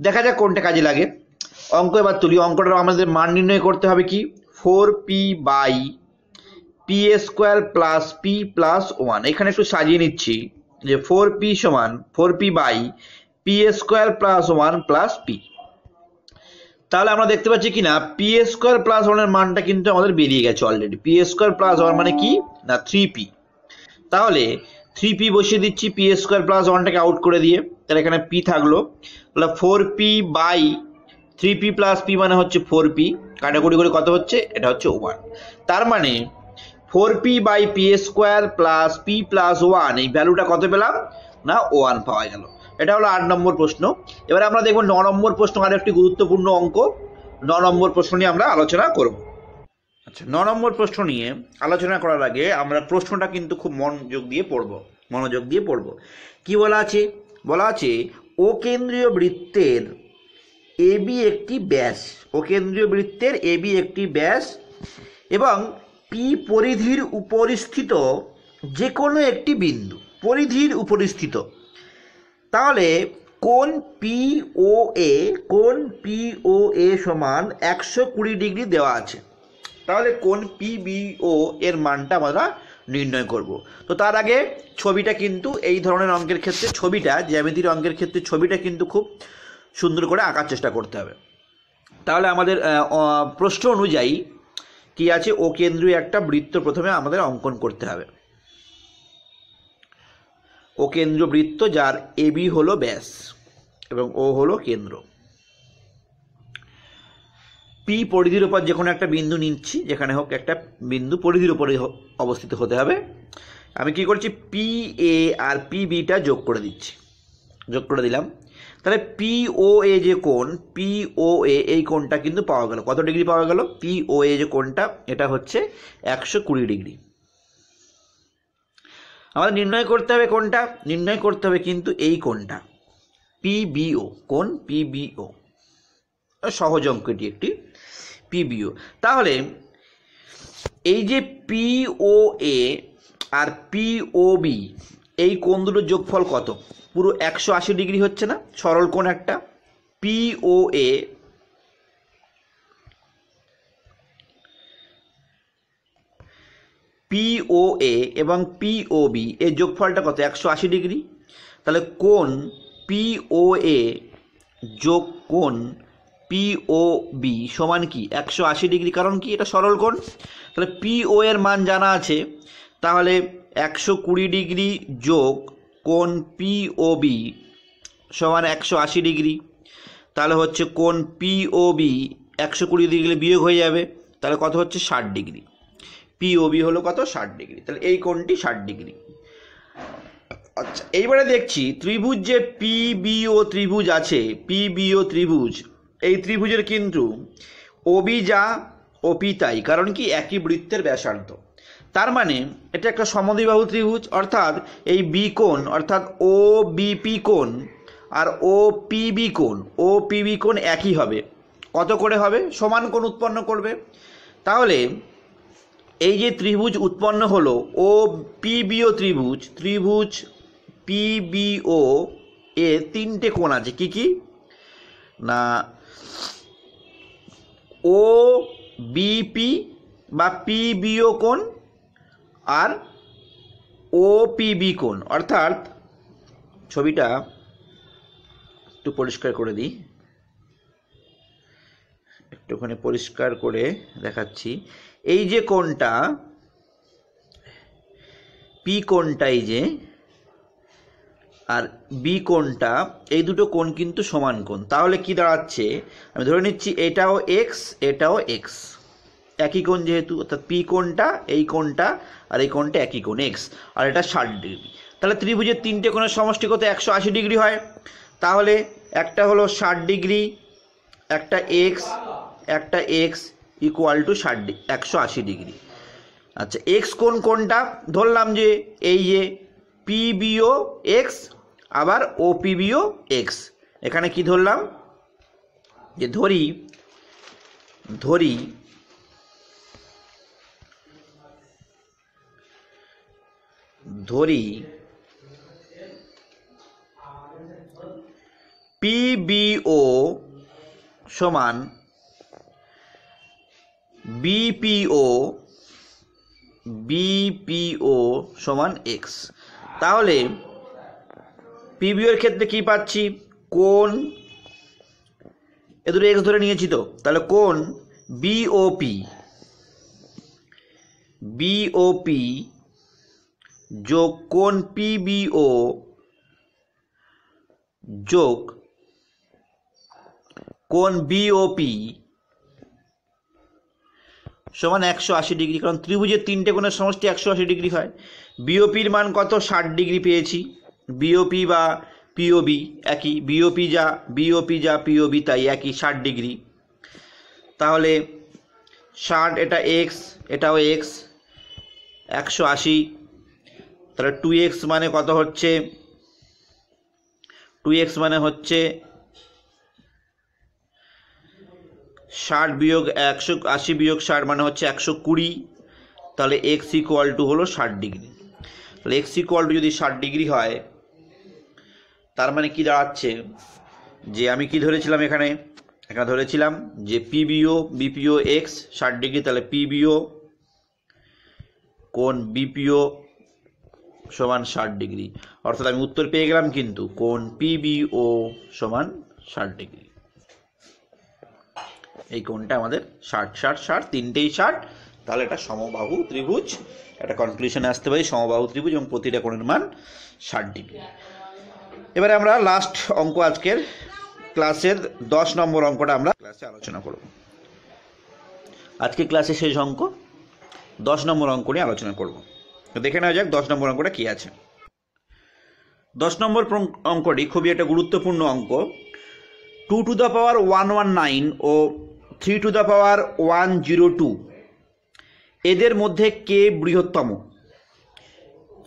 দেখা যাক কোনটা কাজে লাগে। অঙ্ক এবার তুলি। অঙ্কটা আমাদের মান নির্ণয় করতে হবে কি? 4p by P A square plus p plus 1। এখানে একটু সাজিয়ে নিচ্ছি যে 4p সমান 4p by P A square plus 1 plus p। তাহলে আমরা দেখতে পাচ্ছি কি না, পি এ স্কোয়ার প্লাস 1 এর মানটা কিন্তু আমাদের বেরিয়ে গেছে already. P A square plus 1 মানে কি না 3p। তাহলে 3p বসিয়ে দিচ্ছি পি এ স্কোয়ার প্লাস 1টাকে আউট করে দিয়ে, তাহলে এখানে p থাকলো। তাহলে 4p by 3p plus p মানে হচ্ছে 4p, কাটাকুটি করে কত হচ্ছে? এটা হচ্ছে 1। তার মানে 4p by P A square plus p plus 1 এই ভ্যালুটা কত পেলাম না 1 পাওয়া গেল। এটা হলো 8 নম্বর প্রশ্ন। এবারে আমরা দেখব 9 নম্বর প্রশ্ন, আর একটি গুরুত্বপূর্ণ অঙ্ক। 9 নম্বর প্রশ্ন নিয়ে আমরা আলোচনা করব। আচ্ছা, 9 নম্বর প্রশ্ন নিয়ে আলোচনা করার আগে আমরা প্রশ্নটা কিন্তু খুব মনোযোগ দিয়ে পড়ব। কি বলা আছে? বলা আছে ও কেন্দ্রীয় বৃত্তের এবি একটি ব্যাস, ও কেন্দ্রীয় বৃত্তের এবি একটি ব্যাস এবং পি পরিধির উপরিস্থিত যে কোনো একটি বিন্দু, পরিধির উপরিস্থিত। তাহলে কোণ POA সমান 120 ডিগ্রি দেওয়া আছে। তাহলে কোণ PBO এর মানটা আমরা নির্ণয় করব। তো তার আগে ছবিটা কিন্তু এই ধরনের অঙ্কের ক্ষেত্রে, ছবিটা জ্যামিতির অঙ্কের ক্ষেত্রে ছবিটা কিন্তু খুব সুন্দর করে আঁকার চেষ্টা করতে হবে। তাহলে আমাদের প্রশ্ন অনুযায়ী কি আছে, ও কেন্দ্রীয় একটা বৃত্ত প্রথমে আমাদের অঙ্কন করতে হবে। ও কেন্দ্রীয় বৃত্ত যার এবি হলো ব্যাস এবং ও হলো কেন্দ্র। পি পরিধির উপর যে কোনো একটা বিন্দু নিচ্ছি, যেখানে হোক একটা বিন্দু পরিধির উপরে অবস্থিত হতে হবে। আমি কি করছি, পি এ আর পি বিটা যোগ করে দিলাম। তাহলে POA যে কোণ, POA এই কোণটা কিন্তু পাওয়া গেল। কত ডিগ্রি পাওয়া গেল? POA যে কোণটা এটা হচ্ছে 120 ডিগ্রি। আমাদের নির্ণয় করতে হবে কোনটা? নির্ণয় করতে হবে কিন্তু এই কোণটা PBO, কোণ PBO। সহজ অঙ্ক এটি একটি, PBO। তাহলে এই যে POA আর POB এই কোণ দুটোর যোগফল কত? পুরো 180 ডিগ্রি হচ্ছে না? সরল কোণ একটা। POA এবং POB এর যোগফলটা কত? 180 ডিগ্রি। তাহলে কোণ POA যোগ কোণ POB সমান কি 180 ডিগ্রি। কারণ কি? এটা সরল কোণ। তাহলে PO এর মান জানা আছে, তাহলে 120 ডিগ্রি যোগ কোণ POB সমান 180 ডিগ্রি। তাহলে হচ্ছে কোণ POB 120 ডিগ্রি বিয়োগ হয়ে যাবে, তাহলে কত হচ্ছে? 60 ডিগ্রি। POB হলো কত? 60 ডিগ্রি। তাহলে এই কোণটি 60 ডিগ্রি। আচ্ছা, এইবারে দেখছি ত্রিভুজ যে PBO ত্রিভুজ আছে, PBO ত্রিভুজ, এই ত্রিভুজের কিন্তু OB যা OP তাই। কারণ কি? একই বৃত্তের ব্যাসার্ধ। তার মানে এটা একটা সমদ্বিবাহু ত্রিভুজ, অর্থাৎ এই বি কোণ অর্থাৎ OBP কোণ আর OPB কোণ একই হবে। কত করে হবে? সমান কোণ উৎপন্ন করবে। তাহলে এই যে ত্রিভুজ উৎপন্ন হলো PBO ত্রিভুজ PBO এ তিনটে কোণ আছে। কি কি না? OBP বা PBO কোণ আর OPB কোণ। অর্থাৎ ছবিটা একটু পরিষ্কার করে দিই, একটুখানি পরিষ্কার করে দেখাচ্ছি। এই যে কোণটা P কোণটা এই যে, আর B কোণটা, এই দুটো কোণ কিন্তু সমান কোণ। তাহলে কি দাঁড়াচ্ছে? আমি ধরে নিচ্ছি এটাও x, এটাও x। একই কোণ যেহেতু, অর্থাৎ পি কোণটা এই কোণটা আর এই কোণটা একই কোণ এক্স, আর এটা 60 ডিগ্রি। তাহলে ত্রিভুজের তিনটে কোণের সমষ্টি কত? 180 ডিগ্রি হয়। তাহলে একটা হলো 60 ডিগ্রি, একটা এক্স ইকুয়াল টু 180 ডিগ্রি। আচ্ছা, এক্স কোণটা ধরলাম যে এই যে পিবিও এক্স, আবার ওপিবিও এক্স। এখানে কি ধরলাম? যে ধরি পিবিও সমান বিপিও সমান এক্স। তাহলে পিবিও এর ক্ষেত্রে কি পাচ্ছি? কোণ, এ দুটো এক্স ধরে নিয়েছি তো, তাহলে কোণ বিওপি যোগ কোণ পিবিও যোগ কোণ বিওপি সমান 180 ডিগ্রি। কারণ ত্রিভুজের তিনটে কোণের সমষ্টি 180 ডিগ্রি হয়। বিওপির মান কত? 60 ডিগ্রি পেয়েছি। বিওপি বা পিওবি একই, বিওপি যা পিওবি তাই একই, 60 ডিগ্রি। তাহলে 60, এটা এক্স, এটাও এক্স, 180। তাহলে 2x মানে কত হচ্ছে? 2x মানে হচ্ছে 60 বিয়োগ 180 বিয়োগ 60 মানে হচ্ছে 120। তাহলে এক্স ইকুয়াল টু হলো 60 ডিগ্রি। তাহলে এক্স ইকুয়াল টু যদি 60 ডিগ্রি হয়, তার মানে কি দাঁড়াচ্ছে? যে আমি কি ধরেছিলাম এখানে ধরেছিলাম যে বিপিও এক্স 60 ডিগ্রি। তাহলে পিবিও কোণ বিপিও সমান 60 ডিগ্রি। অর্থাৎ আমি উত্তর পেয়ে গেলাম, কিন্তু কোণ পিবিও সমান 60 ডিগ্রি। এই কোণটা আমাদের 60 তিনটেই 60। তাহলে এটা সমবাহু ত্রিভুজ। একটা কনক্লুশনে আসতে পারি, সমবাহু ত্রিভুজ এবং প্রতিটা কোণের মান 60 ডিগ্রি। এবারে আমরা লাস্ট অঙ্ক, আজকের ক্লাসের 10 নম্বর অঙ্কটা আমরা ক্লাসে আলোচনা করব। আজকে ক্লাসে শেষ অঙ্ক 10 নম্বর অঙ্ক নিয়ে আলোচনা করব। দেখে নেওয়া যাক 10 নম্বর অঙ্কটা কি আছে। 10 নম্বর অঙ্কটি খুবই একটা গুরুত্বপূর্ণ অঙ্ক। 2 টু দ্য পাওয়ার 119 ও 3 টু দ্য পাওয়ার 102 এদের মধ্যে কে বৃহত্তম?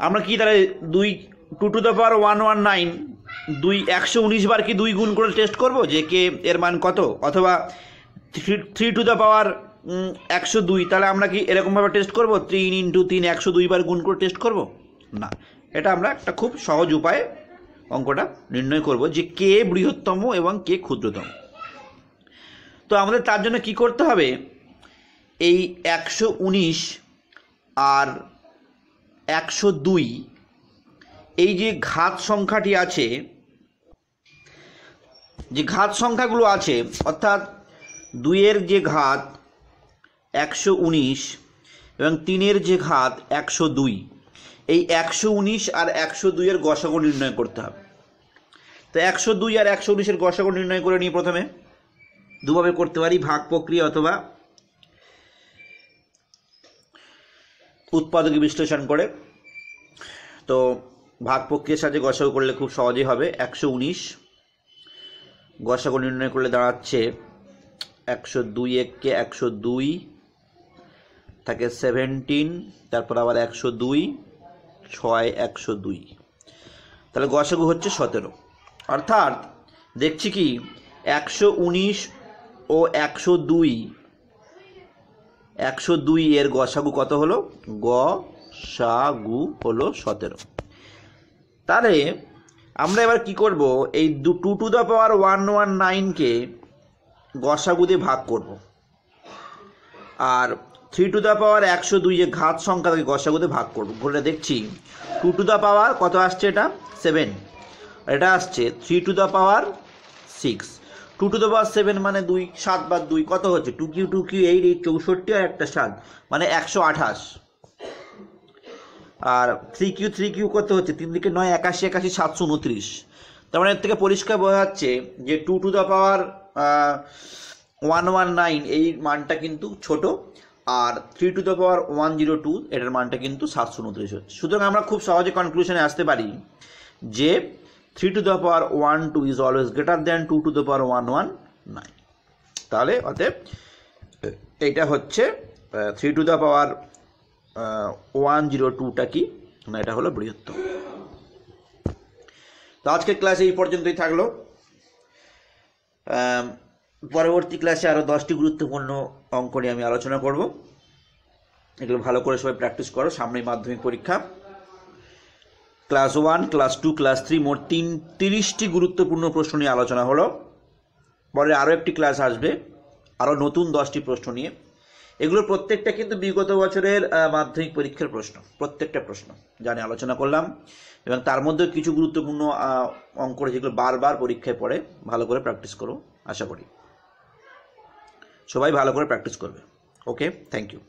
আমরা কি তাহলে 2 টু দ্য পাওয়ার 119 119 বার কি 2 গুণ করে টেস্ট করব যে কে এর মান কত? অথবা 3 টু দ্য পাওয়ার 102, তাহলে আমরা কি এরকমভাবে টেস্ট করব 3 × 3 102 বার গুণ করে টেস্ট করব? না, এটা আমরা একটা খুব সহজ উপায়ে অঙ্কটা নির্ণয় করব যে কে বৃহত্তম এবং কে ক্ষুদ্রতম। তো আমাদের তার জন্য কি করতে হবে? এই 119 আর 102 এই যে ঘাত সংখ্যাটি আছে, যে ঘাত সংখ্যাগুলো আছে, অর্থাৎ 2-এর যে ঘাত 119 এবং 3-এর যে ঘাত 102, এই 119 আর 102 এর গসাগু নির্ণয় করতে হবে। তো 102 আর 119 এর গসাগু নির্ণয় করে নিয়ে প্রথমে দুভাবে করতে পারি, ভাগ প্রক্রিয়া অথবা উৎপাদকী বিশ্লেষণ করে। তো ভাগ প্রক্রিয়ার সাহায্যে গসাগু করলে খুব সহজেই হবে। 119 গসাগু নির্ণয় করলে দাঁড়াচ্ছে 102 এককে 102 থাকে 17, তারপর আবার 102 6 102, তাহলে গসাগু হচ্ছে 17। অর্থাৎ দেখছি কি 119 ও 102 এর গসাগু কত হলো? গসাগু হলো 17। তাহলে আমরা এবার কি করব? এই 2 টু দ্য পাওয়ার 119কে গসাগু দিয়ে ভাগ করব, আর 3 টু দ্য পাওয়ার 102 যে ঘাত সংখ্যা থেকে গসাগু দিয়ে ভাগ করব। বলে দেখছি 2 টু দ্য পাওয়ার কত আসছে? এটা 7, এটা আসছে 3 to the power 6। 2 to the পাওয়ার 7 মানে 2, 7 বার 2 কত হচ্ছে? 2 কিউ 8, 64 আর একটা 7 মানে 128। আর 3 কিউ কত হচ্ছে? 3 দিকে 9 81 81 729। তার মানে এর থেকে পরিষ্কার বোঝা যাচ্ছে যে 2 টু দ্য পাওয়ার 119 এই মানটা কিন্তু ছোট, আর 3^102 এটার মানটা কিন্তু 729 হচ্ছে। সুতরাং আমরা খুব সহজে কনক্লুশনে আসতে পারি যে 3^12 ইজ অলওয়েজ গ্রেটার দ্যান 2^119। তাহলে অতএব এইটা হচ্ছে 3^102টা কি না, এটা হলো বৃহত্তম। তো আজকের ক্লাসে এই পর্যন্তই থাকলো। পরবর্তী ক্লাসে আরও 10টি গুরুত্বপূর্ণ অঙ্ক নিয়ে আমি আলোচনা করব। এগুলো ভালো করে সবাই প্র্যাকটিস করো, সামনেই মাধ্যমিক পরীক্ষা। ক্লাস 1, ক্লাস 2, ক্লাস 3 মোট 30টি গুরুত্বপূর্ণ প্রশ্ন নিয়ে আলোচনা হলো। পরে আরও একটি ক্লাস আসবে আরও নতুন 10টি প্রশ্ন নিয়ে। এগুলোর প্রত্যেকটা কিন্তু বিগত বছরের মাধ্যমিক পরীক্ষার প্রশ্ন, প্রত্যেকটা প্রশ্ন যা নিয়ে আলোচনা করলাম, এবং তার মধ্যে কিছু গুরুত্বপূর্ণ অঙ্ক যেগুলো বারবার পরীক্ষায় পড়ে, ভালো করে প্র্যাকটিস করো। আশা করি সবাই ভালো করে প্র্যাকটিস করবে। ওকে, থ্যাংক ইউ।